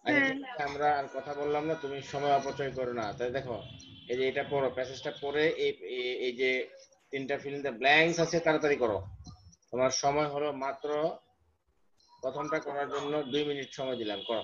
আচ্ছা হ্যাঁ ঠিক আছে, আমরা আর কথা বললাম না, তুমি সময় অপচয় করো না। তাই দেখো, এই যে এটা পড়ো, প্যাসেজটা পড়ে এই যে তিনটা ফিল ইন দ্য ব্ল্যাঙ্কস আছে, তাড়াতাড়ি করো। তোমার সময় হলো মাত্র, প্রথমটা করার জন্য 2 মিনিট সময় দিলাম, করো।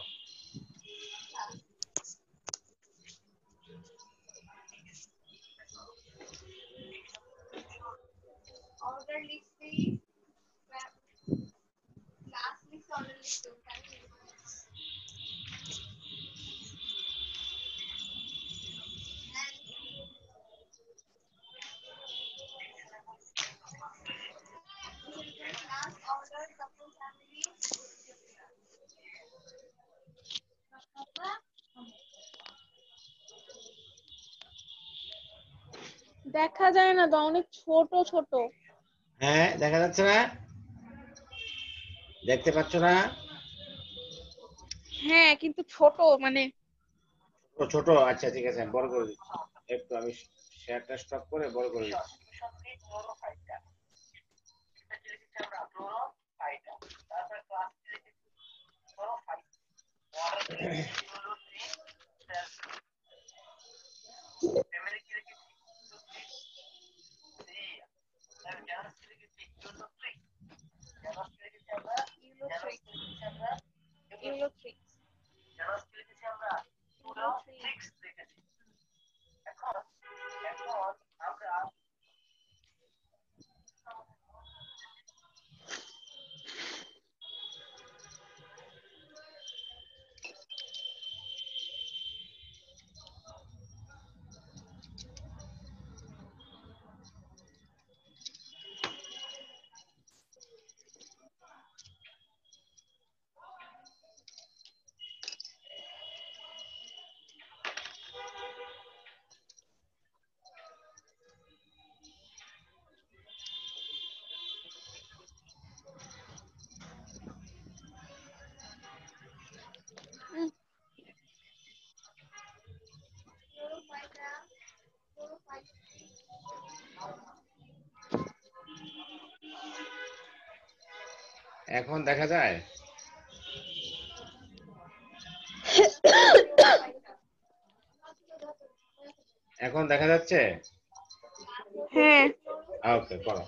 দেখা যায় না তো, অনেক ছোট ছোট। হ্যাঁ, দেখা যাচ্ছে না? দেখতে পাচ্ছ না? হ্যাঁ কিন্তু ছোট মানে। ও ছোট, আচ্ছা ঠিক আছে, আমি বড় করে দিচ্ছি। একটু আমি শেয়ারটা স্টপ করে বড় করে দিচ্ছি। এগুলো থ্রি। এখন দেখা যায়? এখন দেখা যাচ্ছে? হ্যাঁ ওকে, করো।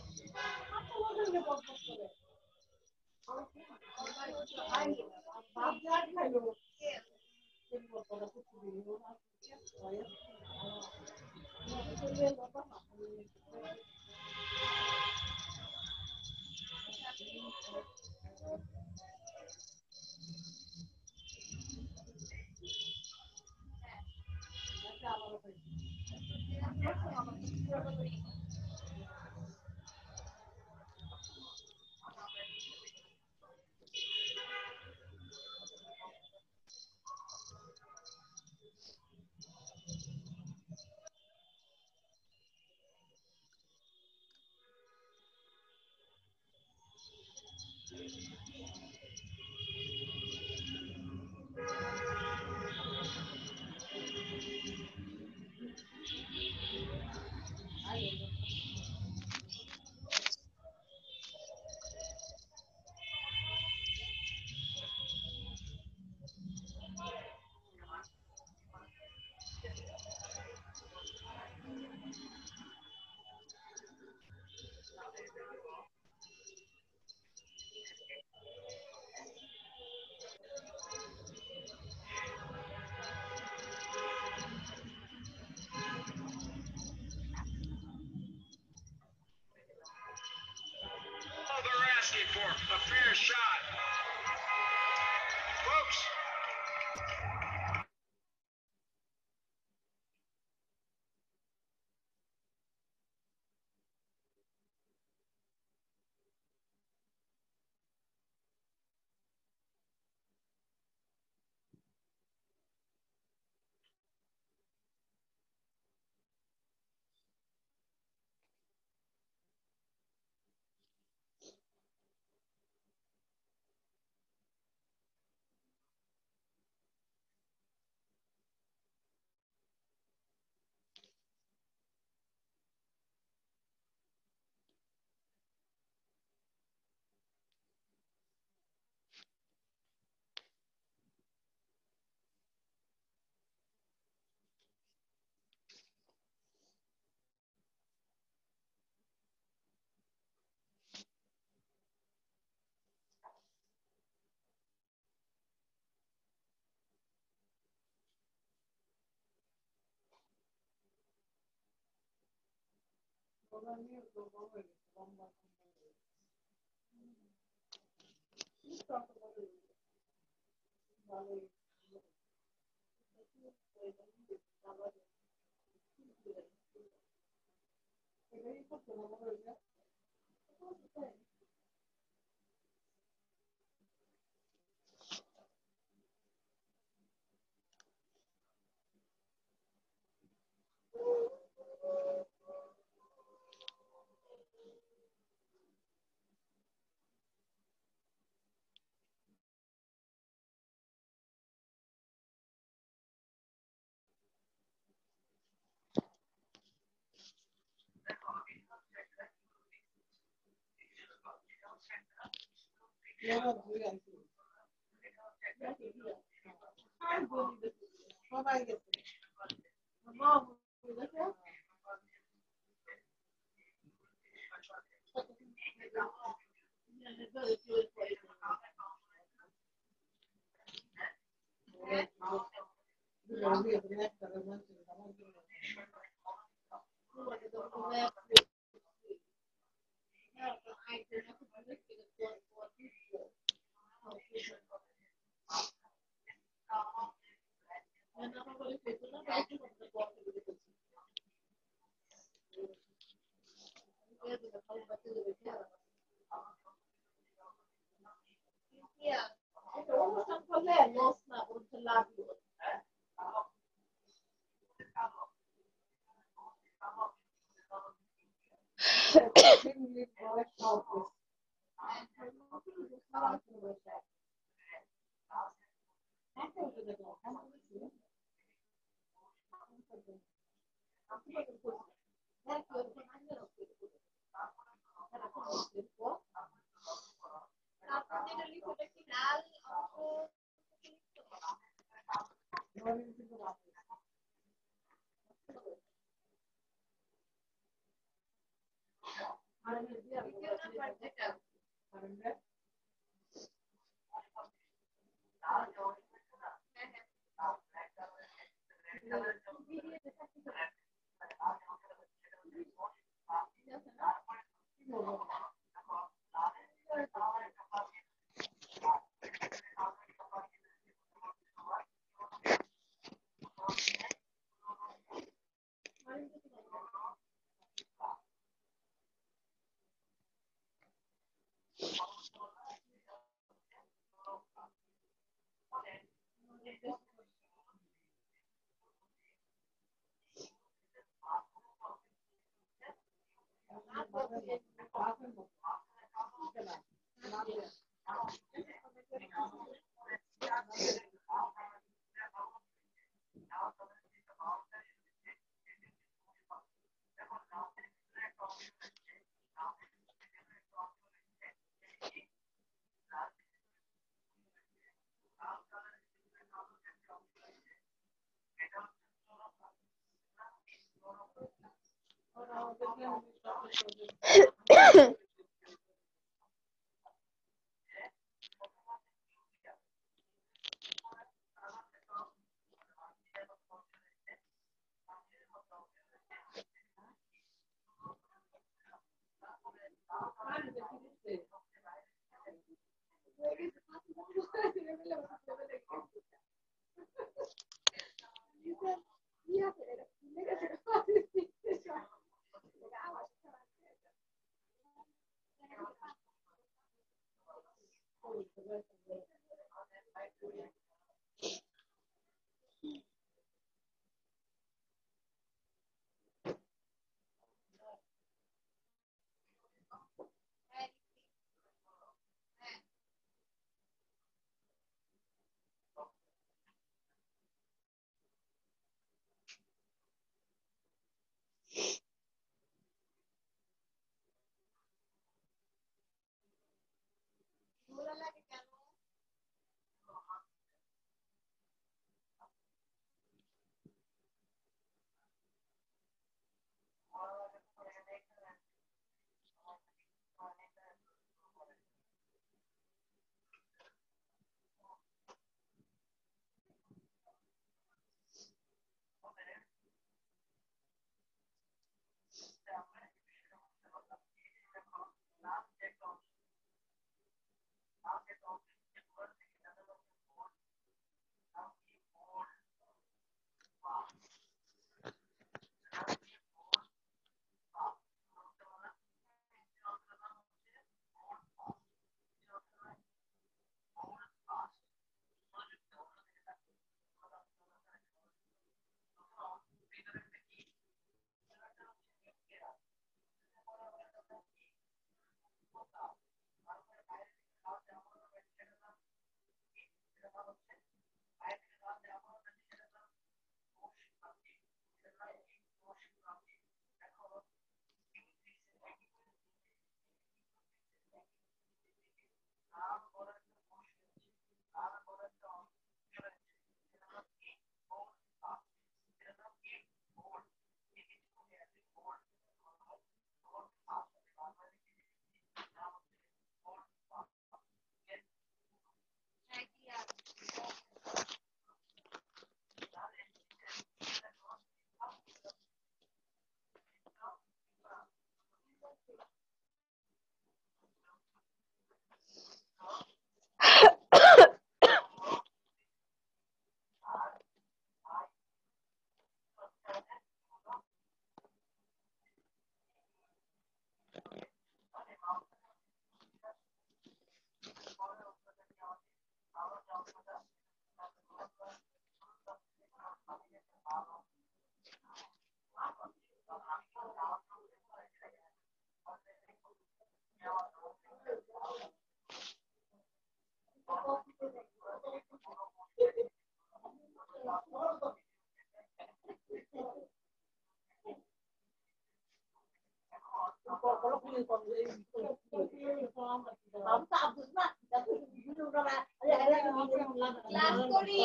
ক্লাস করি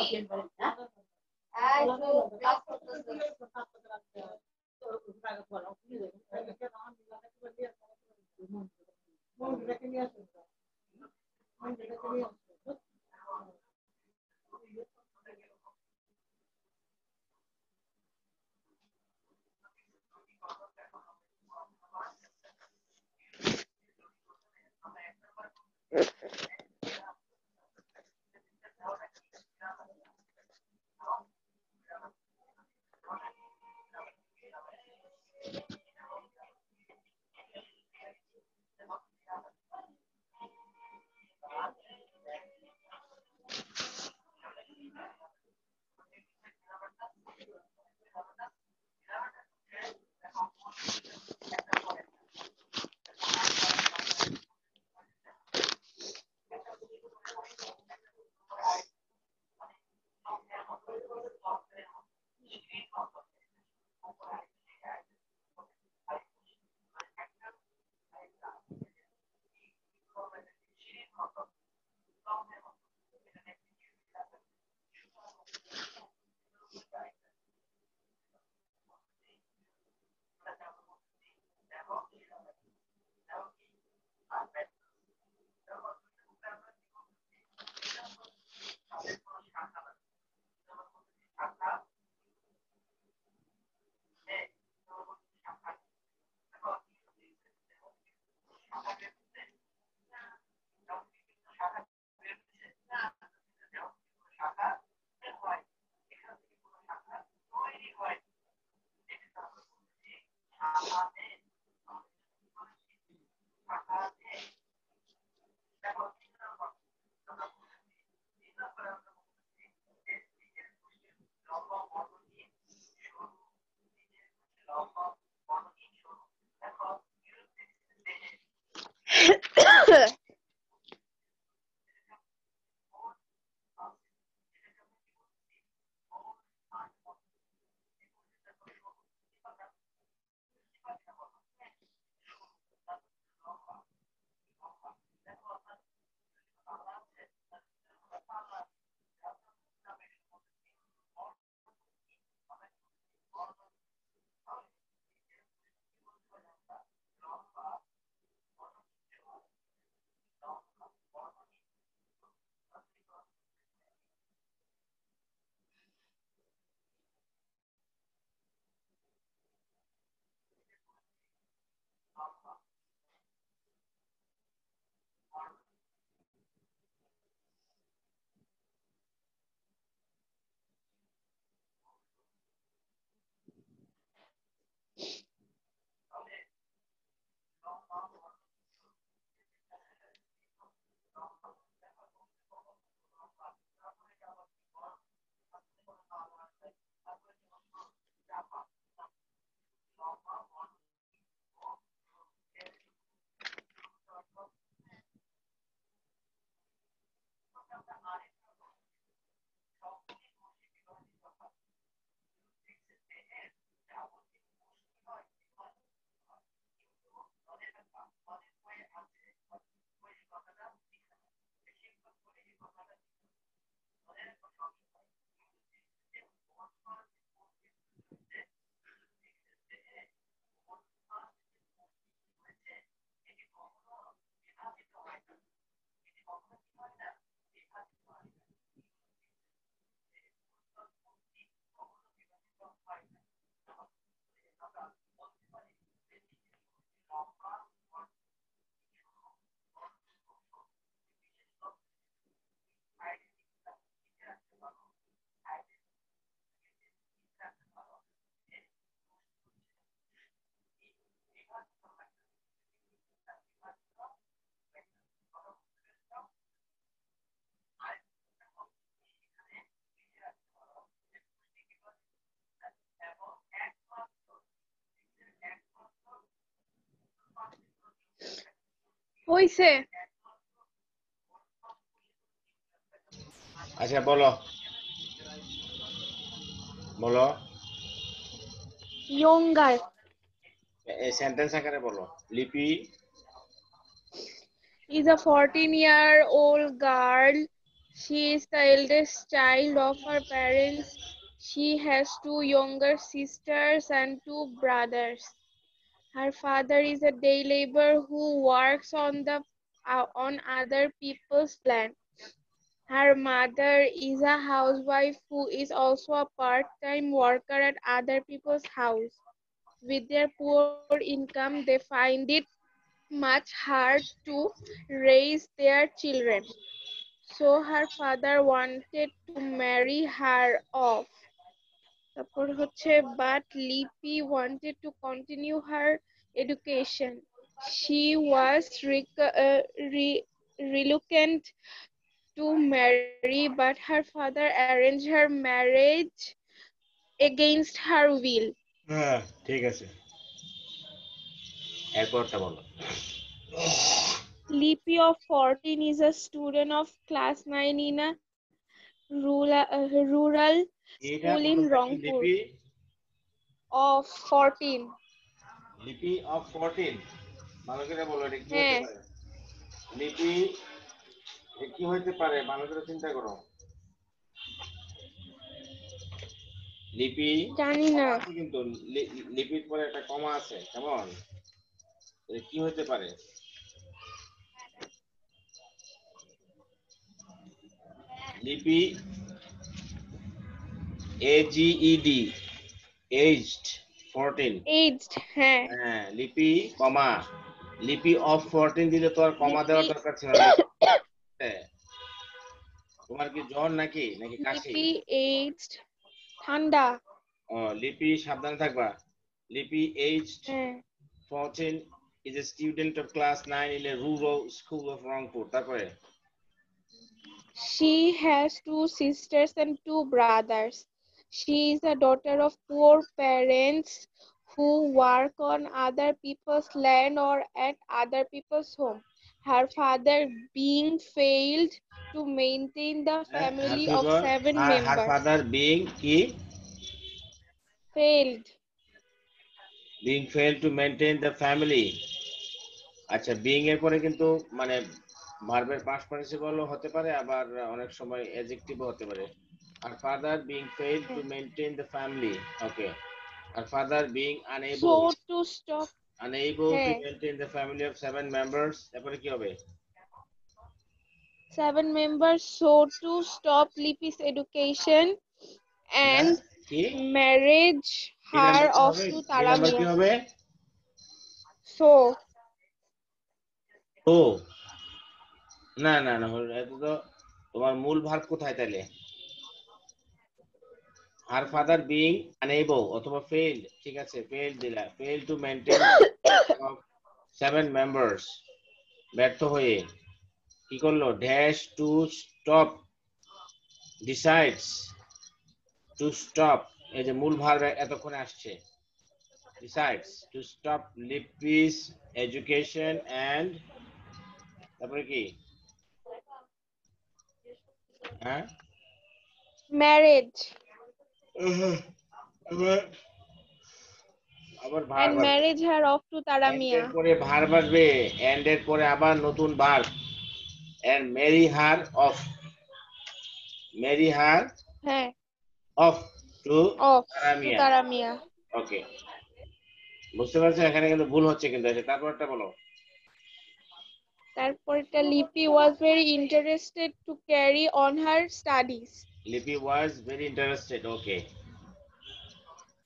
আই তো ক্লাস করতেছি হইছে। আচ্ছা বলো বলো ইয়ঙ্গার। সেন্টেন্স আকারে বলো। লিপি is a 14-year-old girl. She is the eldest child of her parents. She has 2 younger sisters and 2 brothers. Her father is a day laborer who works on other people's land. Her mother is a housewife who is also a part-time worker at other people's house. With their poor income, they find it much hard to raise their children. So her father wanted to marry her off. তারপর হচ্ছে but Lipi wanted to continue her education. She was reluctant to marry, but her father arranged her marriage against her will. হ্যাঁ ঠিক আছে এরপরটা বলো Lipi of 14 is a student of class 9 in a rural এটা school in প্রথমটা কি Rangpur. লিপি Of 14. লিপি অফ 14 ভালো করে বলো এটা কি হতে হ্যাঁ পারে লিপি এ কি হতে পারে ভালো করে চিন্তা করো লিপি জানি না। কমা আছে কিন্তু লিপির পরে একটা কমা আছে কেমন এটা কি হতে পারে লিপি AGED aged 14 Aged, হ্যাঁ হ্যাঁ লিপি কমা লিপি অফ 14 দিলে তো আর কমা দেওয়ার লিপি দরকার ছিল না হ্যাঁ, তোমার কি জ্বর নাকি নাকি কাশি লিপি aged ঠান্ডা লিপি সাবধানে থাকবা লিপি aged হ্যাঁ 14 is a student of class 9 in a rural school of Rangpur তারপরে She has 2 sisters and 2 brothers. She is a daughter of poor parents who work on other people's land or at other people's home. Her father being failed to maintain the family of 7 her members. father being কি Failed. failed to maintain the family আচ্ছা being এর পরে কিন্তু মানে ভার্বের past participle হতে পারে আবার অনেক সময় adjective হতে পারে her father being failed to maintain the family okay her father being So to stop unable to হ্যাঁ maintain the family of 7 members তারপরে কি হবে 7 members, so to stop Lipi's education and কি marriage কি her number কি off হবে to কি number কি Taramia. হবে So ও না না না এটা তো তোমার মূল ভার্ব কোথায় তাহলে her father being unable অথবা failed ঠিক আছে failed দিলা failed to maintain of 7 members ব্যর্থ হয়ে কি করলো dash to stop decides to stop এই যে মূল ভার্ব এতক্ষণে আসছে decides to stop Lipi's education and তারপরে কি হ্যাঁ marriage আবার আবার and verb marriage her off to and Taramia. এর পরে ভার্ব আসবে এন্ড এর পরে আবার নতুন verb and marry her off হ্যাঁ off to off to Taramia Taramia. ওকে বুঝতে পারছো এখানে কিন্তু ভুল হচ্ছে কিন্তু তারপরটা বলো তারপরটা Lipi was very interested to carry on her studies. লিপি was very interested okay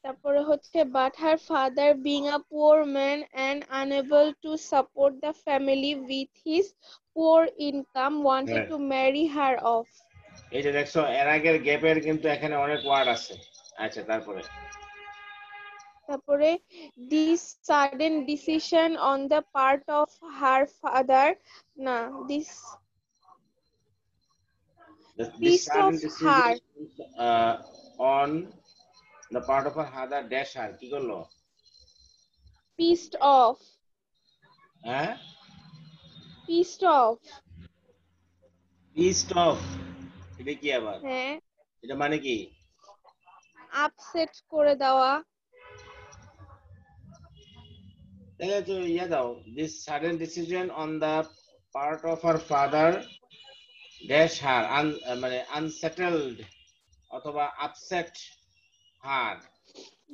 তারপরে হচ্ছে but her father being a poor man and unable to support the family with his poor income wanted হ্যাঁ to marry her off. এই যে দেখছো এর আগের গ্যাপের কিন্তু এখানে অনেক ওয়ার্ড আছে আচ্ছা তারপরে তারপরে this sudden decision on the part of her father না this this piece sudden of decision her on the part of her father dash her কি করলো pissed off হ্যাঁ pissed off pissed off এটা কি আবার হ্যাঁ এটা মানে কি আপসেট করে দেওয়া তাহলে তো ইয়া দাও this sudden decision on the part of her father dash her মানে আনসেটেলড অথবা আপসেট হার,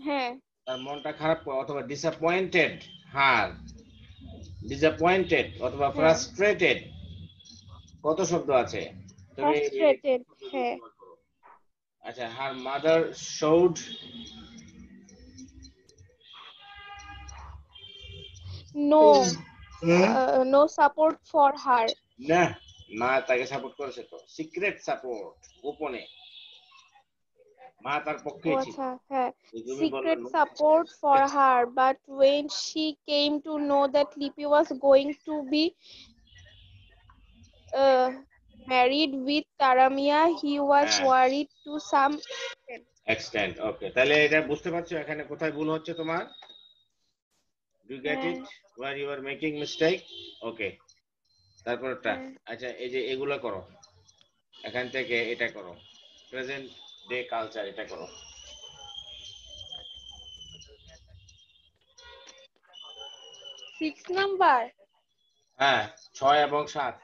হ্যাঁ তার মনটা খারাপ অথবা ডিসঅ্যাপয়েন্টেড হার, ডিসঅ্যাপয়েন্টেড অথবা হ্যাঁ ফ্রাস্ট্রেটেড, কত শব্দ আছে তুমি এই ফ্রাস্ট্রেটেড শব্দগুলো হ্যাঁ ব্যবহার করো। আচ্ছা, her mother showed, no no support for her না, মা তাকে সাপোর্ট করেছে তো, সিক্রেট সাপোর্ট, গোপনে মা তার ও পক্ষেই ছিল। আচ্ছা হ্যাঁ তুমি বললে secret no, support for her but when she came to know that Lippy was going to be uh, married with Taramia he was হ্যাঁ worried to some extent extend. Okay, তাহলে এটা বুঝতে পারছো এখানে কোথায় ভুল হচ্ছে তোমার? ডু গেট হ্যাঁ it where you are making mistake? Okay, তারপরটা। হ্যাঁ আচ্ছা, এই যে এগুলো করো, এখান থেকে এটা করো, প্রেজেন্ট ডে কালচার এটা করো। 6 নাম্বার হ্যাঁ, 6 এবং 7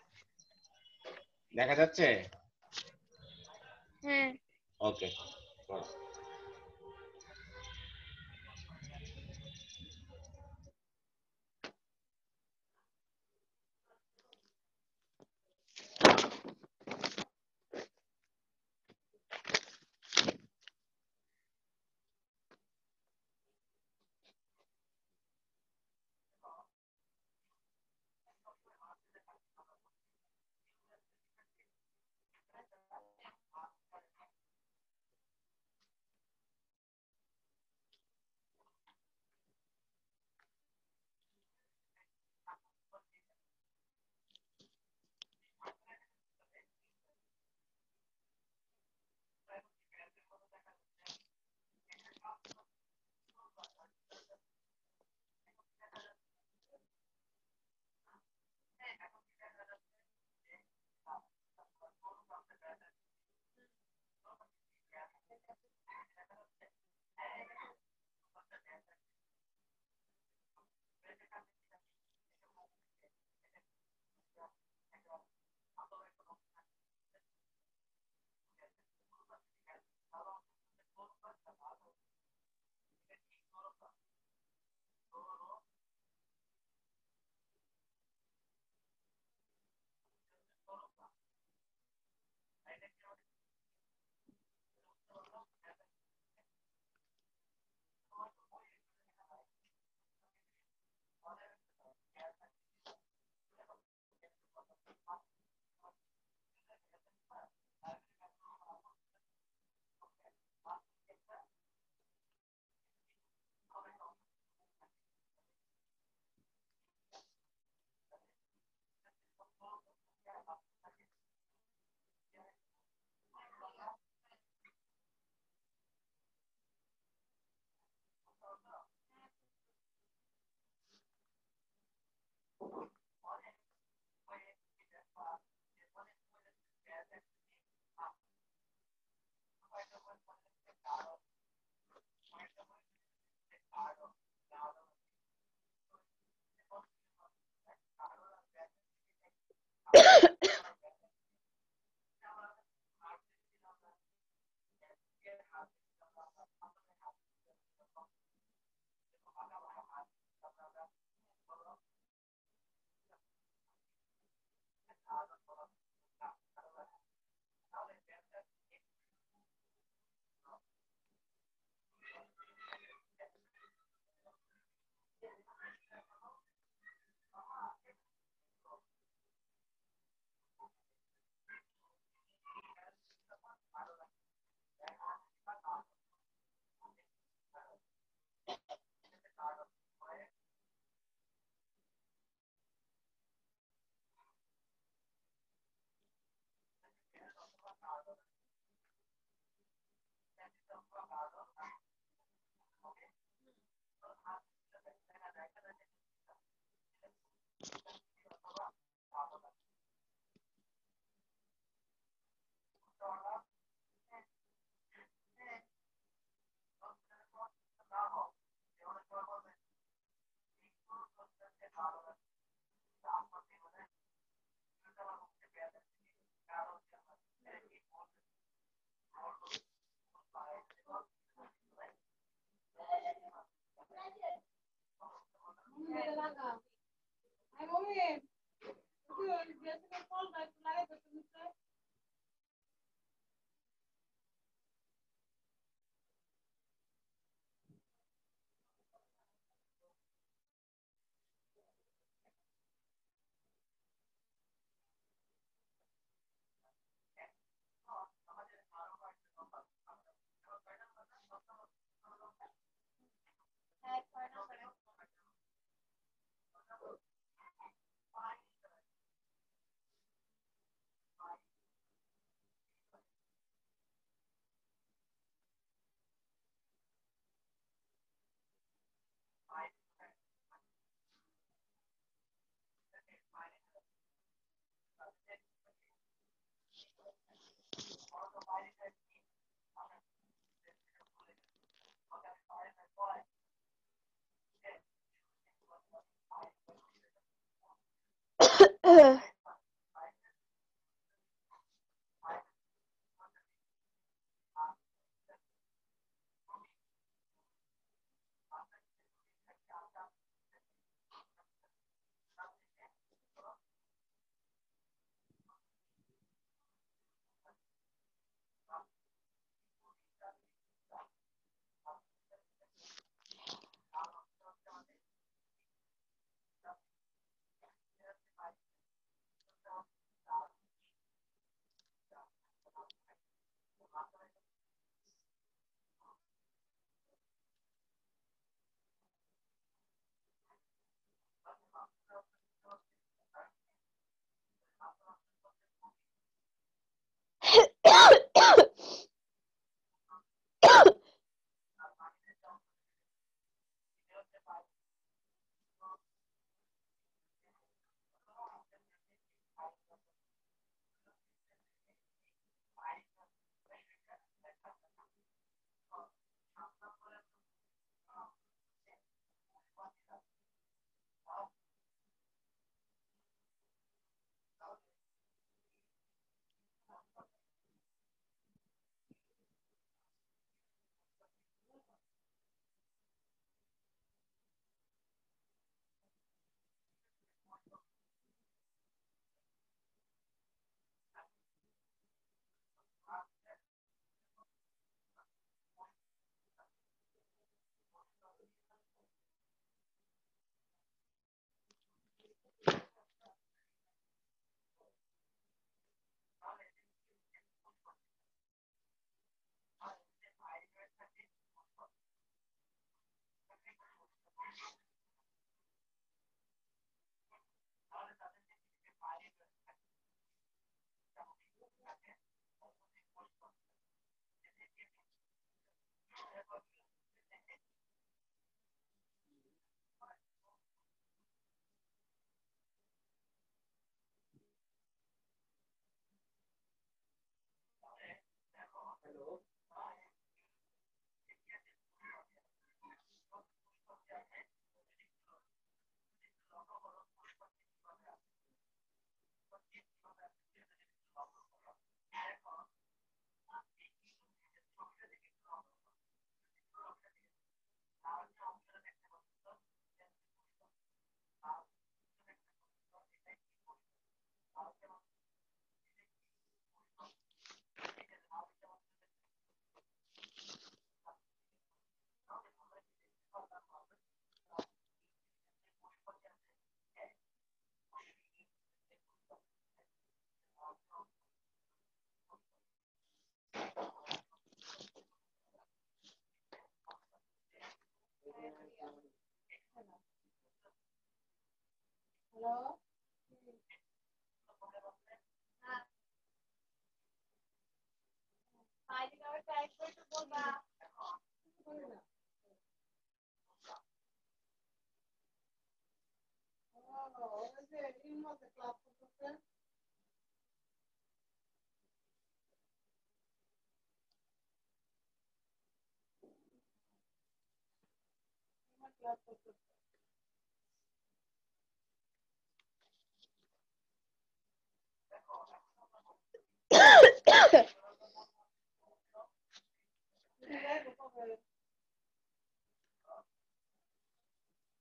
দেখা যাচ্ছে? হ্যাঁ ওকে, করো।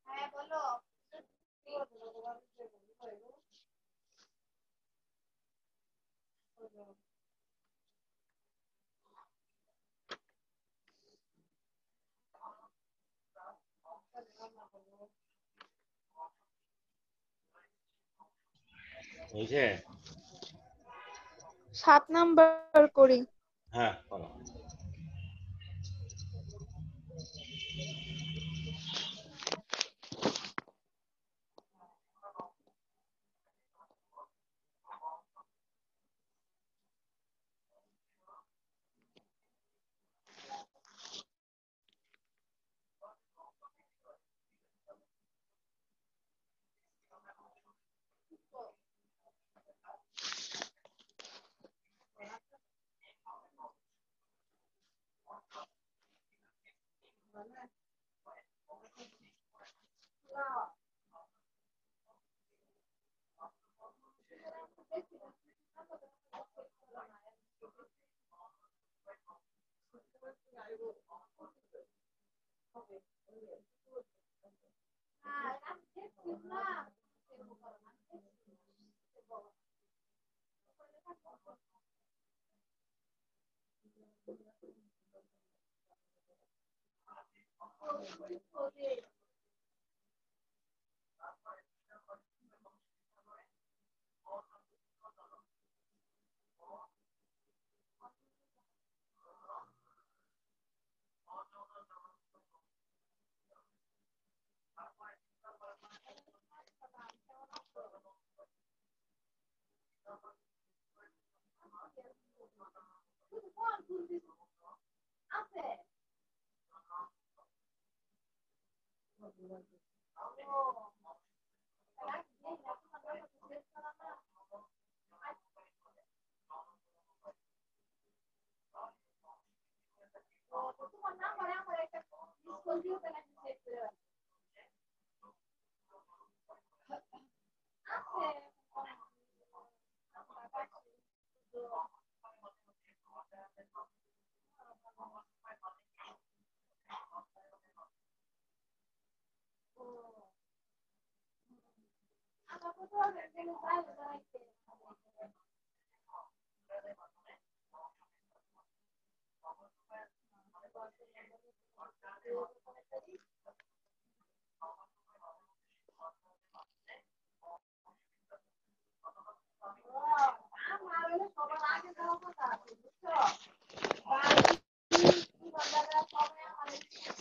হ্যাঁ বলো হয়েছে? 7 নাম্বার করি। হ্যাঁ করো।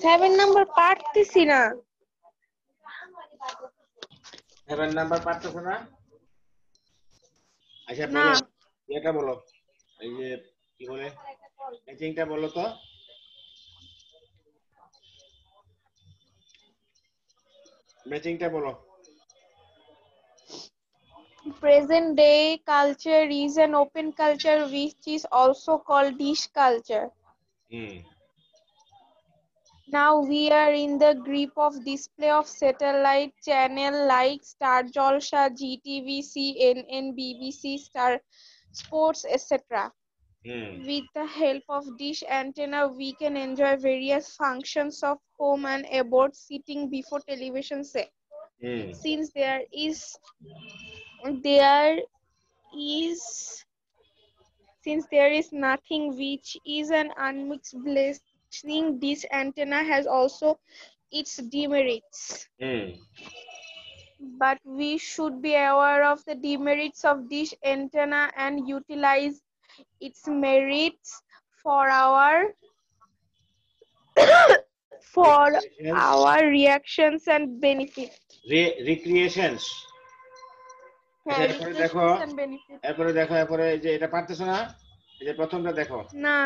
সেভেন নাম্বার পারতেছি না। 7 নাম্বার পারতেছো না? আচ্ছা না। বলো, এটা বলো, এই যে কি বলে ম্যাচিংটা বলো তো। ম্যাচিংটা বলো। Present day culture is an open culture which is also called dish culture. Hmm Now we are in the grip of display of satellite channel like Star Jalsha, GTV, CNN, BBC, Star Sports, etc. Hmm With the help of dish antenna, we can enjoy various functions of home and abroad sitting before television set. Hmm Since there is since there is nothing which is an unmixed blessing, this antenna has also its demerits. Hmm But we should be aware of the demerits of this antenna and utilize its merits for our reactions and benefit. রিক্রিয়েশনস। আচ্ছা হ্যাঁ, এরপরে দেখো, recreations and benefit. এরপরে এই যে এটা পারতেছো না, এই যে প্রথমটা দেখো। না।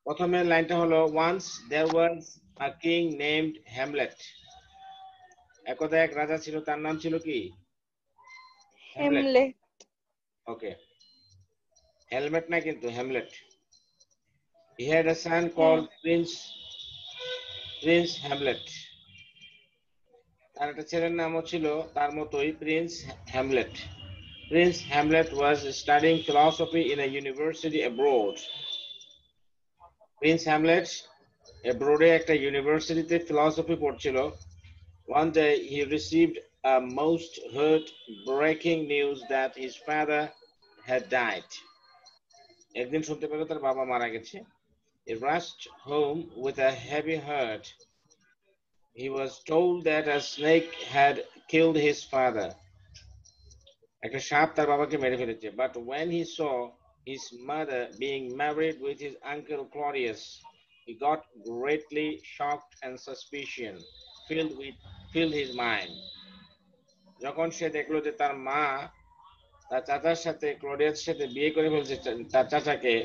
প্রথমের লাইনটা হলো once there was a king named Hamlet. একদা এক রাজা ছিল, তার নাম ছিল কি? হ্যামলেট। হেমলে। ওকে, হেলমেট না কিন্তু Hamlet. He had a son হ্যাঁ। called Prince Hamlet. তার একটা ছেলের নামও ছিল তার মতোই, prince Hamlet. Prince Hamlet was studying philosophy in a university abroad. Prince Hamlet abroad-এ একটা ইউনিভার্সিটিতে ফিলসফি পড়ছিল। One day he received a most heart-breaking news that his father had died. একদিন শুনতে পেল তার বাবা মারা গেছে। He rushed home with a heavy heart. He was told that a snake had killed his father. একটা সাপ তার বাবাকে মেরে ফেলেছে। But when he saw his mother being married with his uncle Claudius, he got greatly shocked and suspicion filled his mind. যখন সে দেখলো যে তার মা তার চাচার সাথে ক্লডিয়াসের সাথে বিয়ে করে ফেলছে তার চাচাকে,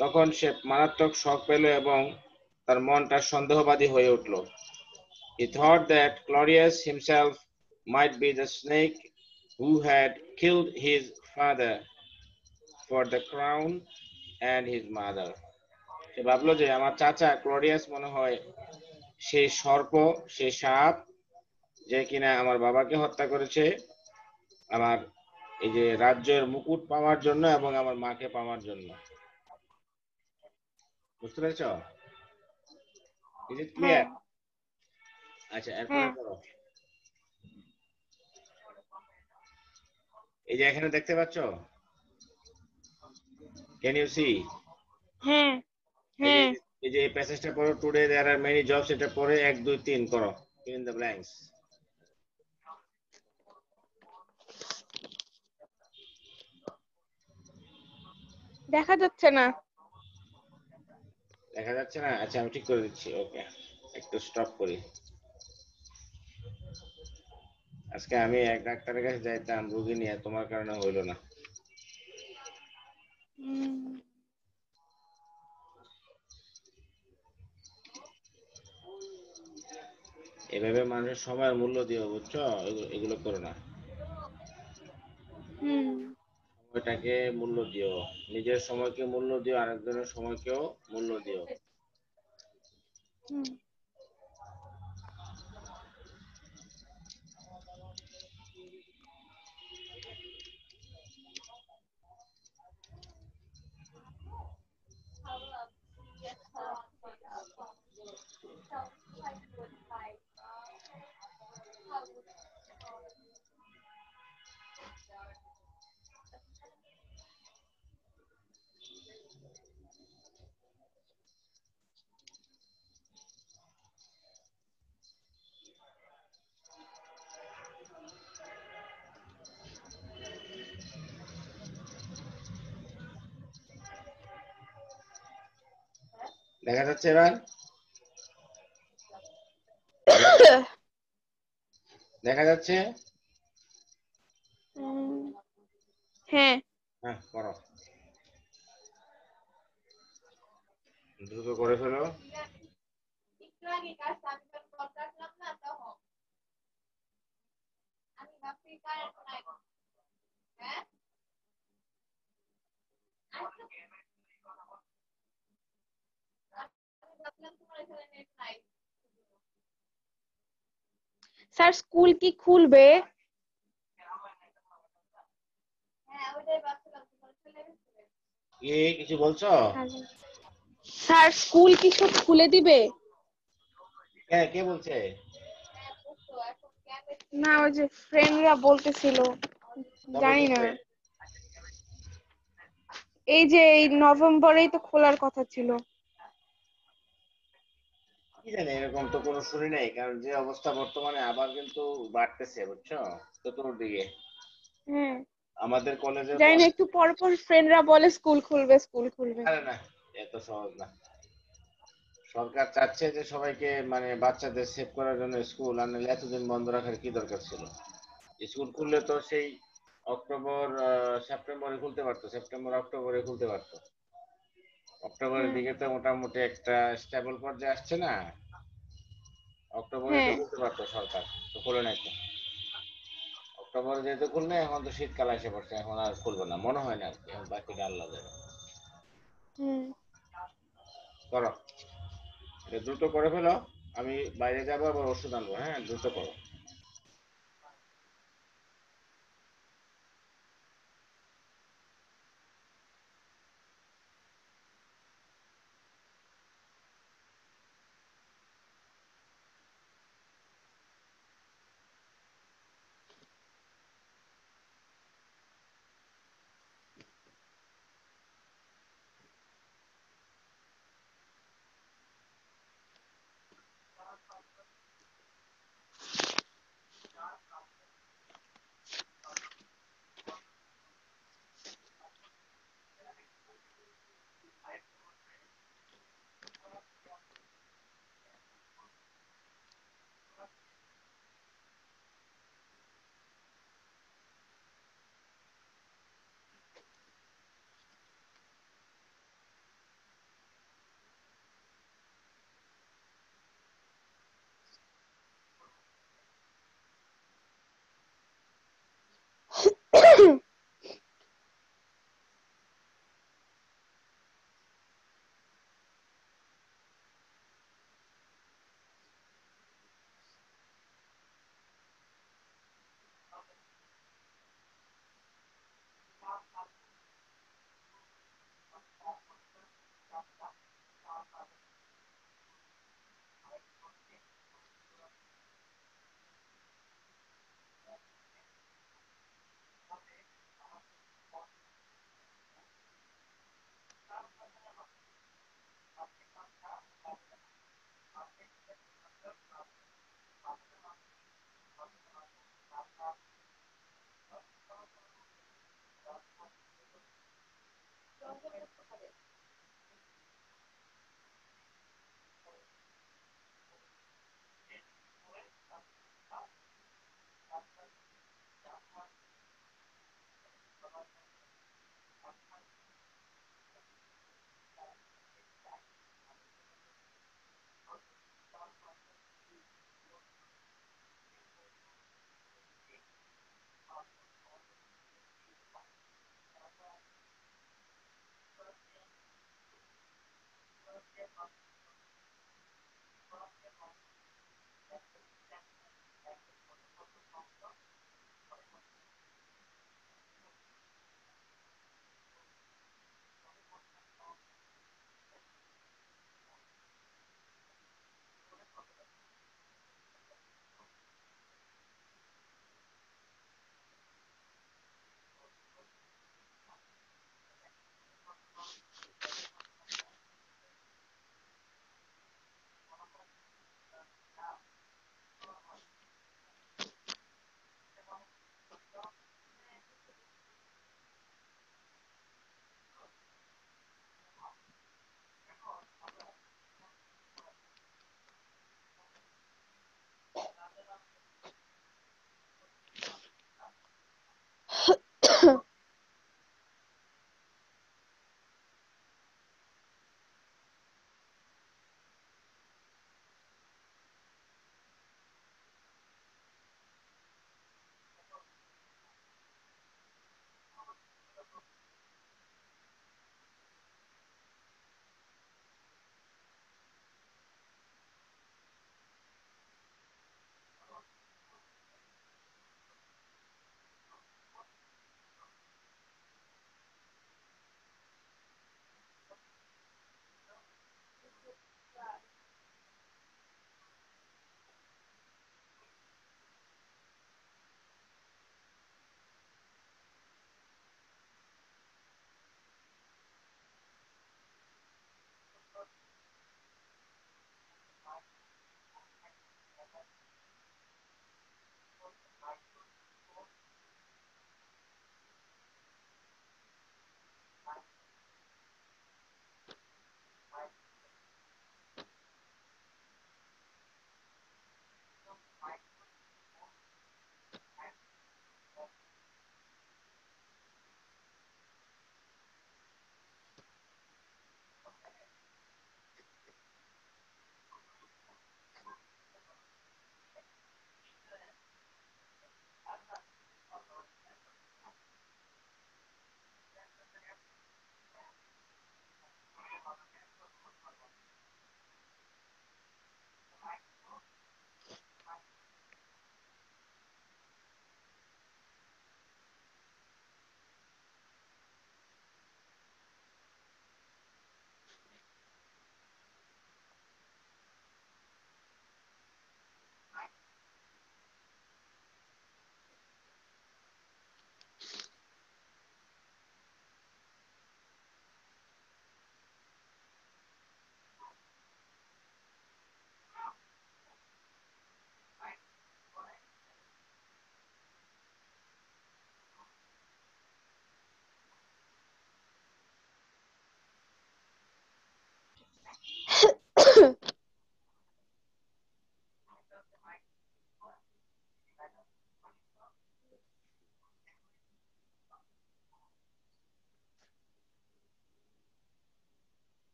তখন সে মারাত্মক শক পেল এবং তার মনটা সন্দেহবাদী হয়ে উঠল। He thought that Claudius himself might be the snake who had killed his father for the crown and his mother. সে ভাবলো যে আমার চাচা ক্লডিয়াস মনে হয় সেই সর্প, সেই সাপ, যে কিনা আমার বাবাকে হত্যা করেছে আমার এই যে রাজ্যের মুকুট পাওয়ার জন্য এবং আমার মাকে পাওয়ার জন্য। বুঝতে পেরেছ? Is it clear? আচ্ছা, এরপরে করো। এই যে এখানে দেখতে পাচ্ছ, ক্যান ইউ সি? হ্যাঁ হ্যাঁ এই যে এই প্যাসেজটা পড়ো, today there are many jobs, এটা পড়ে 1 2 3 করো, ফিল ইন দ্য ব্ল্যাঙ্কস। দেখা যাচ্ছে না। দেখা যাচ্ছে না? আচ্ছা, আমি ঠিক করে দিচ্ছি। ওকে, একটু স্টপ করি। আজকে আমি এক ডাক্তারের কাছে যাইতাম রোগী নিয়ে, তোমার কারণে হইল না। এভাবে মানুষের সময়ের মূল্য দিও, বুঝছো? এগুলো করো না। সময়টাকে মূল্য দিও, নিজের সময়কে মূল্য দিও, আরেকজনের সময়কেও মূল্য দিও। দেখা যাচ্ছে এবার? দেখা যাচ্ছে? হ্যাঁ হ্যাঁ, করো, দ্রুত করে ফেলো। একটু আগে কাজটা আমি যখন কল কাটলাম না, তখন আমি ভাবছি কারেন্ট নাই। হ্যাঁ, স্যার, স্কুল কি খুলবে? হ্যাঁ ওইটাই ভাবছিলাম, তোমার ছেলে কি কিছু বলছো? স্যার, স্কুল কি সব খুলে দিবে? হ্যাঁ, কে বলছে? হ্যাঁ বুঝছো, এখন ক্যাম্পে না, ওই যে ফ্রেন্ডরা বলতেছিল, কবে জানি না। বলছে? এই যে এই নভেম্বরেই তো খোলার কথা ছিল। কি জানি, এরকম তো কোনো শুনি নাই, কারণ যে অবস্থা বর্তমানে আবার কিন্তু বাড়তেছে, বুঝছো, চতুর্দিকে। হ্যাঁ, আমাদের কলেজে তো জানি না, একটু পর পর ফ্রেন্ডরা বলে স্কুল খুলবে স্কুল খুলবে। আরে না, এত সহজ না। সরকার চাচ্ছে যে সবাইকে মানে বাচ্চাদের সেভ করার জন্য স্কুল, আর নাহলে এতদিন বন্ধ রাখার কি দরকার ছিল? স্কুল খুললে তো সেই অক্টোবর সেপ্টেম্বরে খুলতে পারতো, সেপ্টেম্বর অক্টোবরে খুলতে পারতো। অক্টোবরের দিকে তো মোটামুটি একটা স্টেবল পর্যায়ে আসছে না, অক্টোবরে তো হ্যাঁ খুলতে পারতো সরকার, তো খুলে নাই তো। অক্টোবরে যেহেতু খুললে, এখন তো শীতকাল এসে পড়ছে, এখন আর খুলবে না মনে হয় না আর কি, এখন বাকিটা আল্লাহ জানে। করো, এটা দ্রুত করে ফেলো, আমি বাইরে যাবো, আবার ওষুধ আনবো। হ্যাঁ, দ্রুত করো।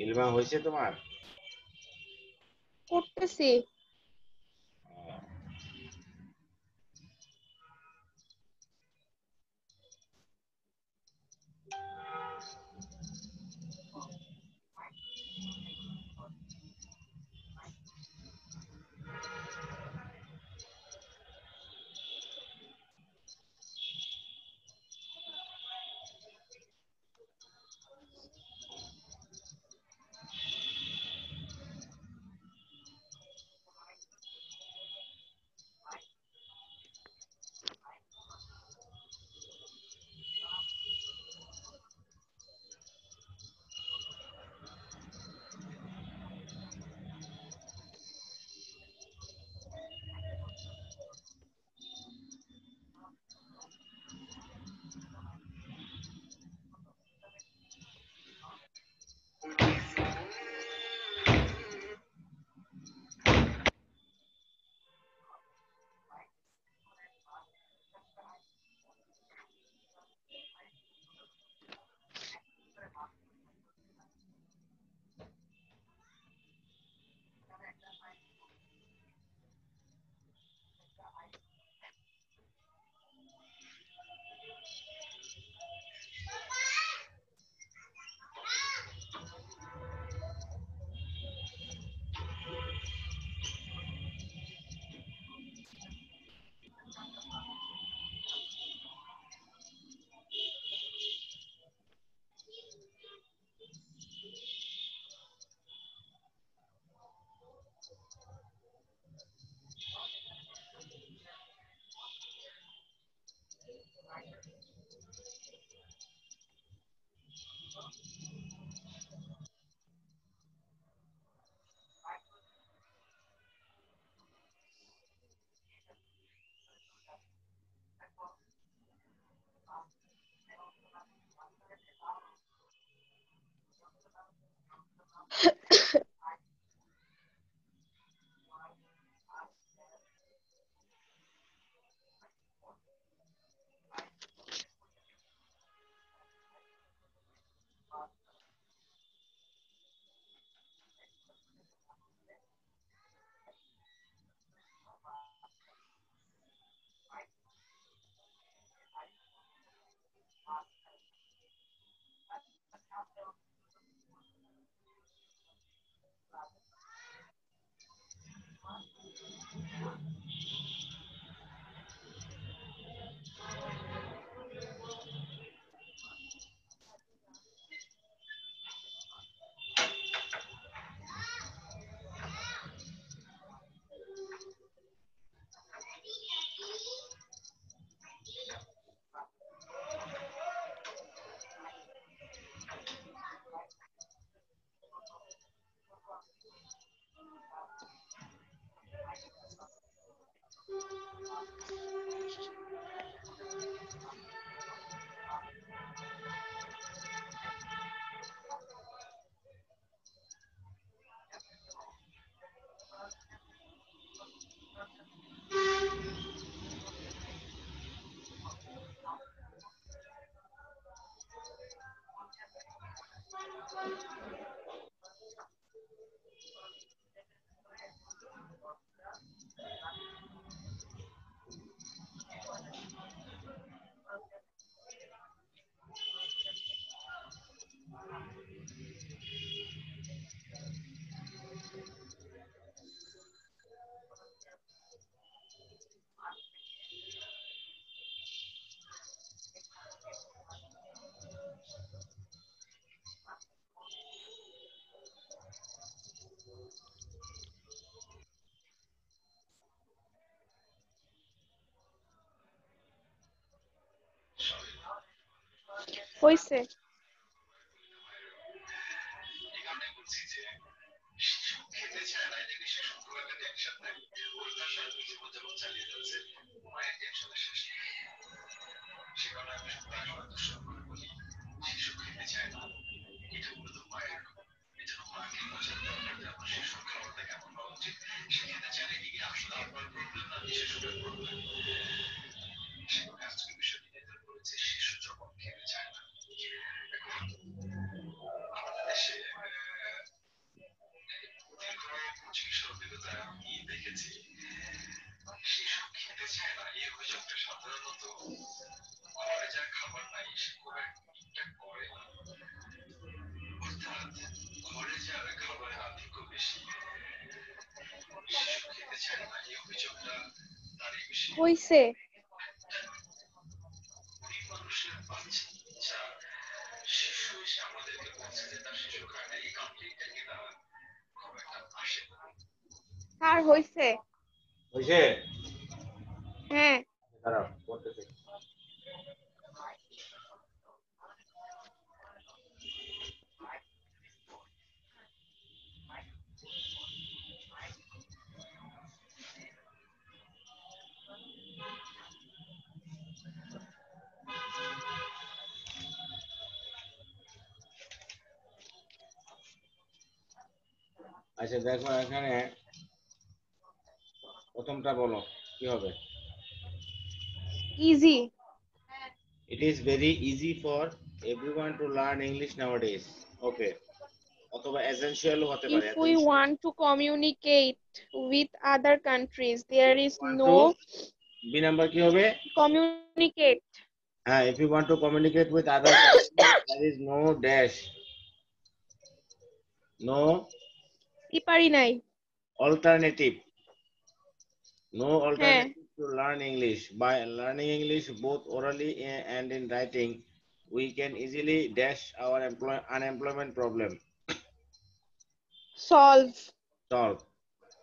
ইলমা হয়েছে তোমার? করতেছি। হইছে। হইছে। স্যার হইছে। হয়েছে? হ্যাঁ। দাঁড়াও, করতেছি। আচ্ছা দেখো এখানে প্রথমটা বলো কি হবে? Easy. It is very easy for everyone to learn English nowadays. Okay. অথবা essential হতে পারে। If we want to communicate with other countries, there is no B number কি হবে? communicate. হ্যাঁ, if you want to communicate with other countries, there is no dash. No পারি নাই। alternative. No alternative to learn English. By learning English both orally and in writing, we can easily dash our unemployment problem. Solve. Solve.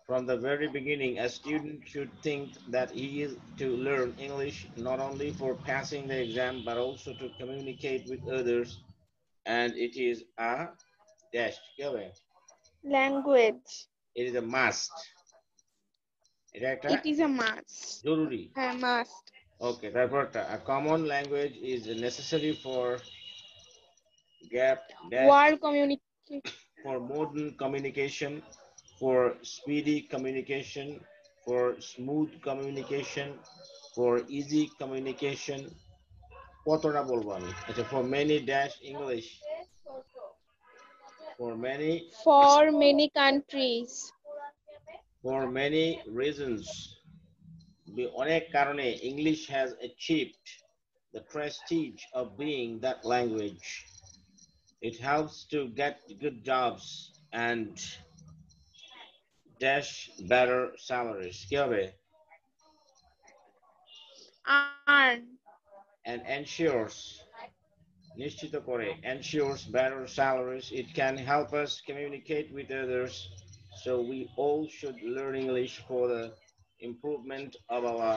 From the very beginning, a student should think that he is to learn English not only for passing the exam but also to communicate with others and it is a dash কি হবে language. it is a must এটা একটা It is a must. জরুরি Must. okay তারপরটা a common language is necessary for gap dash Word communication. for modern communication, for speedy communication, for smooth communication, for easy communication. কতটা বলবো আমি আচ্ছা for many dash English for many For many countries. for many reasons অনেক কারণে English has achieved the prestige of being that language. It helps to get good jobs and dash better salaries কি হবে Earn. and ensures নিশ্চিত করে ensures better salaries. It can help us communicate with others, so we all should learn English for the improvement of our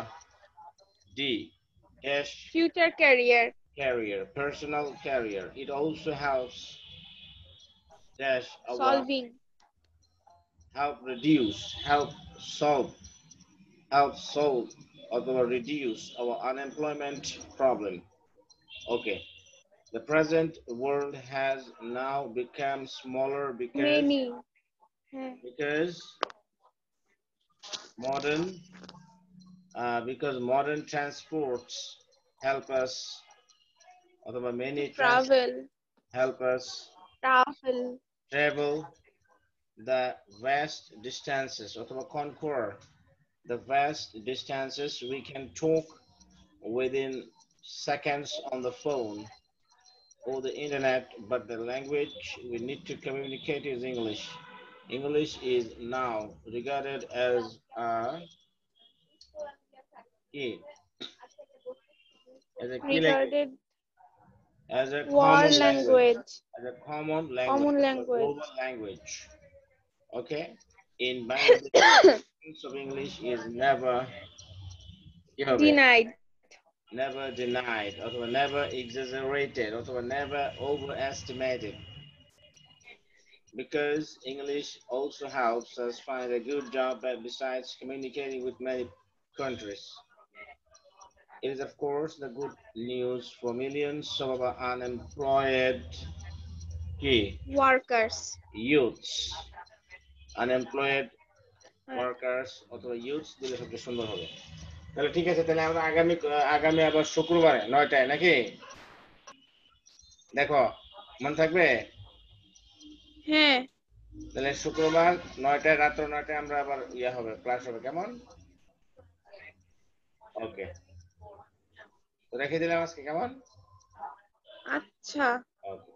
D dash Future career. career, personal career. It also helps dash our Solving. help reduce, help solve or reduce our unemployment problem. Okay. The present world has now become smaller Many. because modern transports help us অথবা many Travel. help us Travel. travel the vast distances অথবা conquer the vast distances. We can talk within seconds on the phone or the internet, but the language we need to communicate is English. English is now regarded as a key, as a key language, Regarded as a world common language. as a common language, Common a language. global language. Okay, in Bangladesh, use of English is never Denied. never denied, or never exaggerated, or never overestimated. Because English also helps us find a good job besides communicating with many countries. It is, of course, the good news for millions of our unemployed Workers. youths. Unemployed workers অথবা youths দিলে সবচেয়ে সুন্দর হবে। তাহলে ঠিক আছে, তাহলে আমরা আগামী আবার শুক্রবারে 9টায় নাকি? দেখো মনে থাকবে? হ্যাঁ। তাহলে শুক্রবার 9টায় রাত্র 9টায় আমরা আবার হবে, ক্লাস হবে, কেমন? ওকে, রেখে দিলাম আজকে, কেমন? আচ্ছা। ওকে।